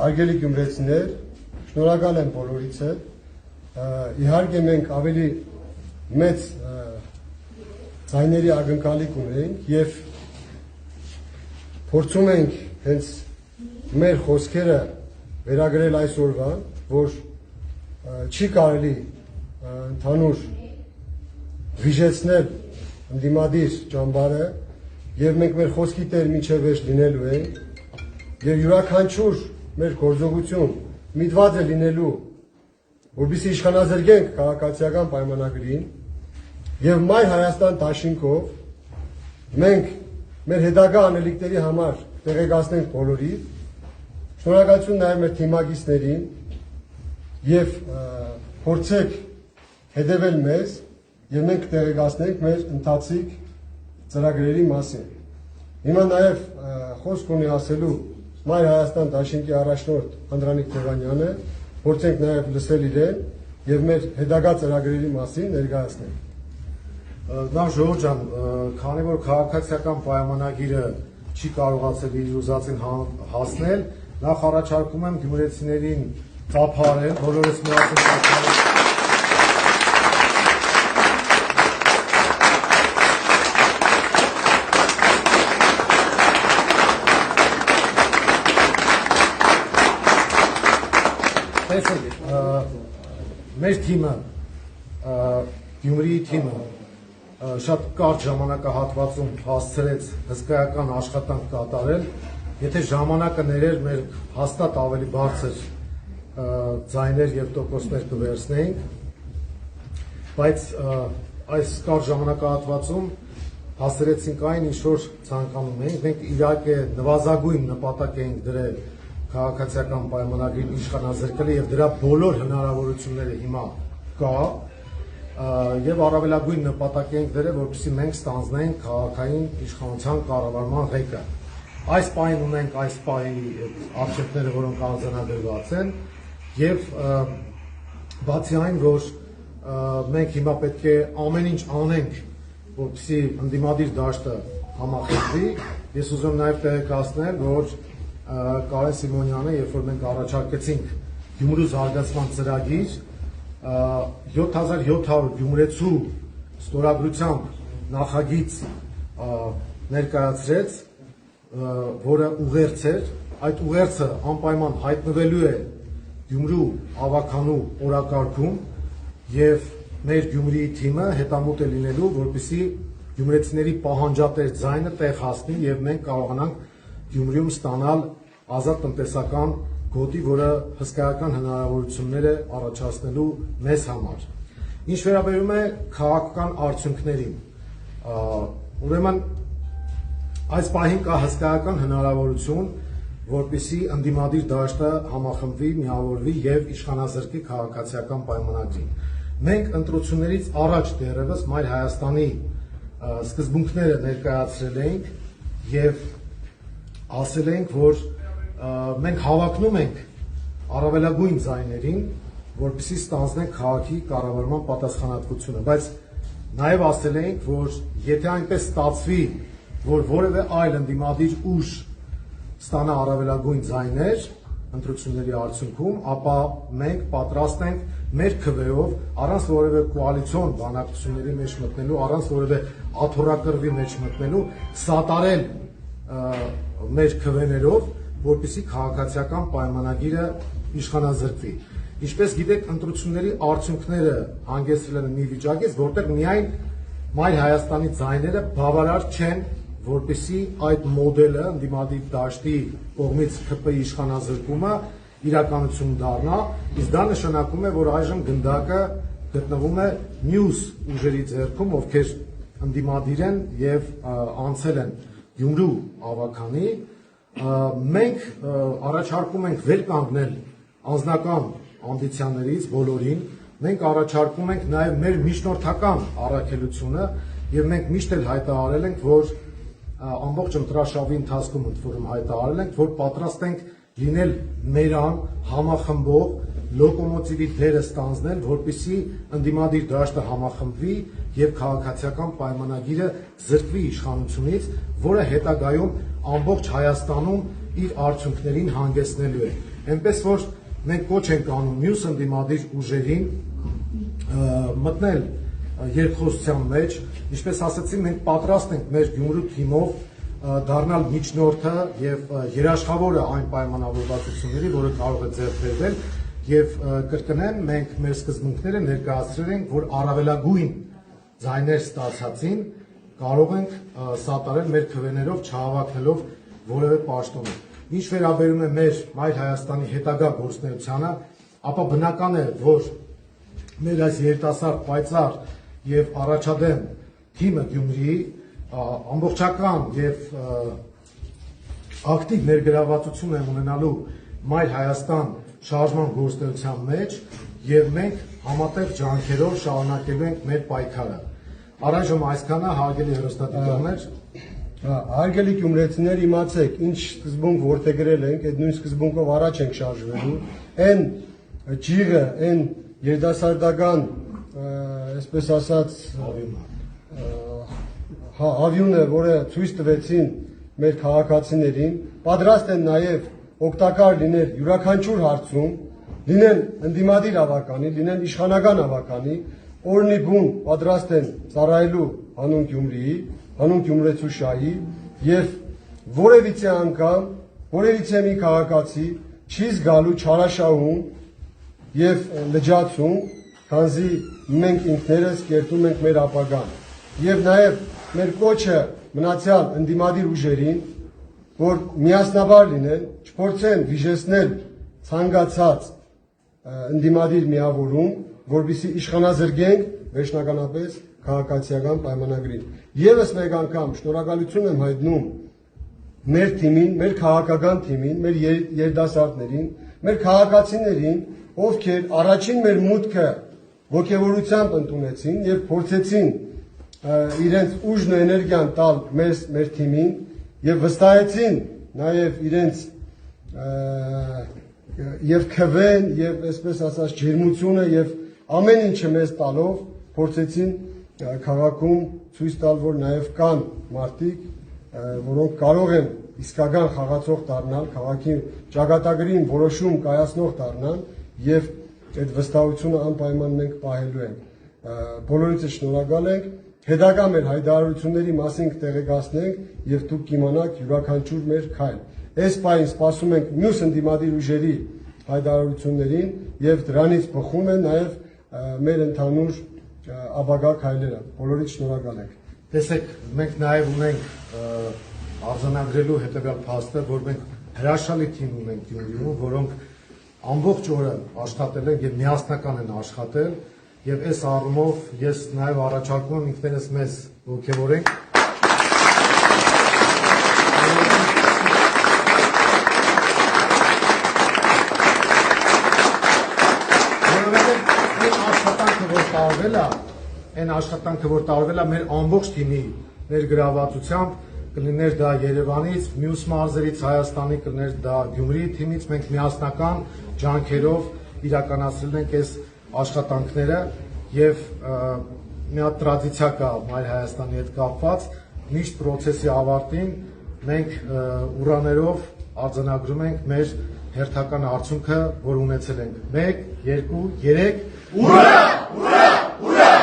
Հարգելի գյումրեցիներ, շնորհակալ եմ բոլորիցը։ Իհարկե մենք ավելի մեծ ձայների ակնկալիք ունենք եւ փորձում ենք հենց մեր խոսքերը վերագրել այսօրվան, որ չի կարելի ընդհանուր վիժեցնել ընդդիմադիր ճամբարը եւ մենք մեր խոսքի տեր միջև վերջ լինելու ենք եւ յուրաքանչյուր մեր գործողություն միտված է լինելու, որպեսզի իշխանազրկենք քաղաքացիական պայմանագրին եւ Մայր Հայաստան դաշինքով մենք մեր հետագա անելիքների համար տեղեկացնենք բոլորին, շնորհակալություն նաեւ մեր թիմակիցներին եւ փորձեք հետևել մեզ եւ մենք տեղեկացնենք մեր ընթացիկ ծրագրերի մասին։ Հիմա նաեւ խոսք ունի ասելու Մայր Հայաստան դաշինքի առաջնորդ Անդրանիկ Թևանյանը, փորձենք նաև լսել իրեն եւ մեր հետագա ծրագրերի մասին ներկայացնել։ Նախ Ժողովուրդ ջան, քանի որ քաղաքացիական պայմանագիրը չի կարողացել իր ուզածին հասնել, նախ առաջարկում եմ գյումրեցիներին ծափարել, բոլորս միասին ծափարել։ Մեր թիմը, Գյումրիի թիմը շատ կարճ ժամանակահատվածում հասցրեց հսկայական աշխատանք կատարել, եթե ժամանակը ներեր մեր հաստատ ավելի բարձր ձայներ եւ տոկոսներ կվերցնեինք, բայց այս կարճ ժամանակահատվածում հասցրեցինք այն, ինչ որ ցանկանում էինք, մենք իհարկե նվազագույն նպատակ էինք դրել քաղաքացիական պայմանագրին իշխանազրկել եւ դրա բոլոր հնարավորությունները հիմա կա եւ առավելագույն նպատակ ենք դրել, որպեսզի մենք ստանձնենք քաղաքային իշխանության կառավարման ղեկը։ Այս պահին ունենք այս պահի արդյունքները, որոնք արձանագրված են եւ բացի այն, որ մենք հիմա պետք է ամեն ինչ անենք, որպեսզի ընդդիմադիր դաշտը համախմբվի, ես ուզում եմ նաեւ տեղեկացնել, որ Կարեն Սիմոնյանը, երբ որ մենք առաջարկեցինք Գյումրու զարգացման ծրագիր, 7700 գյումրեցու ստորագրությամբ նախագիծ ներկայացրեց, որը ուղերձ էր, այդ ուղերձը անպայման հայտնվելու է Գյումրու ավականու օրակարգում եւ մեր Գյումրիի թիմը հետամուտ է լինելու, որպեսզի գյումրեցիների պահանջատեր ձայնը տեղ հասնի եւ մենք կարողանանք Գյումրիում ստանալ ազատ տնտեսական գոտի, որը հսկայական հնարավորություններ է առաջացնելու մեզ համար։ Ինչ վերաբերում է քաղաքական արդյունքներին, ուրեմն այս պահին կա հսկայական հնարավորություն, որպեսզի ընդդիմադիր դաշտը համախմբվի, միավորվի եւ իշխանազրկի քաղաքացիական պայմանագրին։ Մենք ընտրություններից առաջ դեռևս Մայր Հայաստանի սկզբունքները ներկայացրել ենք եւ ասել ենք, որ մենք հավակնում ենք առավելագույն ձայներին, որպեսզի ստանձնենք քաղաքի կառավարման պատասխանատվությունը, բայց նաև ասել ենք, որ եթե այնպես ստացվի, որ որևէ այլ ընդդիմադիր ուժ ստանա առավելագույն ձայներ ընտրությունների արդյունքում, ապա մենք պատրաստ ենք մեր քվեով, առանց որևէ կոալիցիոն բանակցությունների մեջ մտնելու, առանց որևէ աթոռակռվի մեջ մտնելու, սատարել մեր քվեներով, որպեսզի քաղաքացիական պայմանագիրը իշխանազրկվի։ Ինչպես գիտեք, ընտրությունների արդյունքները հանգեցրել են մի վիճակից, որտեղ միայն Մայր Հայաստանի ձայները բավարար չեն, որպեսզի այդ մոդելը ընդդիմադիր դաշտի կողմից ԿՊ-ի իշխանազրկումը իրականություն դառնա, իսկ դա նշանակում է, որ այժմ գնդակը գտնվում է մյուս ուժերի ձեռքում, ովքեր ընդդիմադիր են եւ անցել են Գյումրու ավականի։ Մենք առաջարկում ենք վեր կանգնել անձնական ամբիցիաներից բոլորին, մենք առաջարկում ենք նաև մեր միջնորդական առաքելությունը եւ մենք միշտ էլ հայտարարել ենք, որ ամբողջ ընտրաշավի ընթացքում ընդորում հայտարարել ենք, որ պատրաստ ենք լինել մերան համախմբող լոկոմոտիվի դերը ստանձնել, որպեսզի ընդդիմադիր դաշտը համախմբվի եւ քաղաքացիական պայմանագիրը զրկվի իշխանությունից, որը հետագայում ամբողջ Հայաստանում իր արդյունքներին հանգեցնելու է։ այնպես որ մենք կոչ ենք անում մյուս ընդդիմադիր ուժերին մտնել երկխոսության մեջ, ինչպես ասացի, մենք պատրաստ ենք մեր Գյումրու թիմով դառնալ միջնորդը եւ երաշխավորը այն պայմանավորվածությունների, որը կարող է ձեռք բերվել եւ կրկնեմ, մենք մեր սկզբունքները ներկայացրել ենք, որ առավելագույն ձայներ ստացածին կարող ենք սատարել մեր քվեներով, չհավաքնելով որևէ պաշտոնի։ Ինչ վերաբերում է մեր Մայր Հայաստանի հետագա գործունեությանը, ապա բնական է, որ մեր այս երիտասարդ պայծառ եւ առաջադեմ թիմը Գյումրիի ամբողջական եւ ակտիվ ներգրավվածություն է ունենալու Մայր Հայաստան շարժման գործունեության մեջ եւ մենք համատեղ ջանքերով շարունակելու ենք մեր պայքարը։ Առայժմ այսքանը, հարգելի հեռուստադիտողներ, Հարգելի գյումրեցիներ, իմացեք, ինչ սկզբունք որդեգրել ենք, այդ նույն սկզբունքով առաջ ենք շարժվելու, այն ջիղը, այն երիտասարդական, այսպես ասած, հավյունը, որը ցույց տվեցին մեր քաղաքացիներին, պատրաստ են նաև օգտակար լինել յուրաքանչյուր հարցում, լինեն ընդդիմադիր ավականի, լինեն իշխանական ավականի, օրնի բուն պատրաստ են ծառայելու հանուն Գյումրիի, հանուն Գյումրեցու շահի եւ որևիցե անգամ որևիցե մի քաղաքացի չի զգալու չարաշահում եւ լճացում, քանզի մենք ինքներս կերտում ենք մեր ապագան եւ նաեւ մեր կոչը մնացյալ ընդդիմադիր ուժերին, որ միասնաբար լինեն, չփորձեն վիժեցնել ցանկացած ընդդիմադիր միավորում, որովհետեւ իշխանազրկենք վերջնականապես քաղաքացիական պայմանագրին։ Եվս մեկ անգամ շնորհակալություն եմ հայտնում մեր թիմին, մեր քաղաքական թիմին, մեր երիտասարդներին, մեր քաղաքացիներին, ովքեր առաջին մեր մուտքը ոգևորությամբ ընդունեցին եւ փորձեցին իրենց ուժն ու էներգիան տալ մեր թիմին եւ վստահեցին նաեւ իրենց եւ քվեն եւ այսպես ասած ջերմությունը եւ ամեն ինչը մեզ տալով փորձեցին քաղաքում ցույց տալ, որ նաև կան մարդիկ, որոնք կարող են իսկական խաղացող դառնալ, քաղաքի ճակատագրին որոշում կայացնող դառնալ եւ այդ վստահությունը անպայման մենք պահելու ենք։ Բոլորիցս շնորհակալ ենք, հետագա մեր հայտարարությունների մասին կտեղեկացնենք եւ դուք կիմանաք յուրաքանչյուր մեր քայլ։ Այս պահին սպասում ենք մյուս ընդդիմադիր ուժերի հայտարարություններին եւ դրանից բխում է նաեւ մեր ընդհանուր ապագա քայլերը։ Բոլորիդ շնորհակալ ենք։ Տեսեք, մենք նաև ունենք արձանագրելու հետևյալ փաստը, որ մենք հրաշալի թիմ ունենք Գյումրիում, որոնք ամբողջ օրը աշխատել են եւ միասնական են աշխատել, եւ այս առումով ես նաև առաջարկում եմ ինքներս մեզ ողջևորենք։ Այն աշխատանքը, որ տարվել է մեր ամբողջ թիմի ներգրավվածությամբ, կլիներ դա Երևանից, մյուս մարզերից Հայաստանի, կլիներ դա Գյումրիի թիմից, մենք միասնական ջանքերով իրականացրել ենք այս աշխատանքները եւ մի հատ տրադիցիա կա Մայր Հայաստանի հետ կապված, միշտ process-ի ավարտին մենք ուրաներով արձանագրում ենք մեր հերթական արդյունքը, որ ունեցել ենք 1, 2, 3 Ուրա! Ուրա! Ուրա!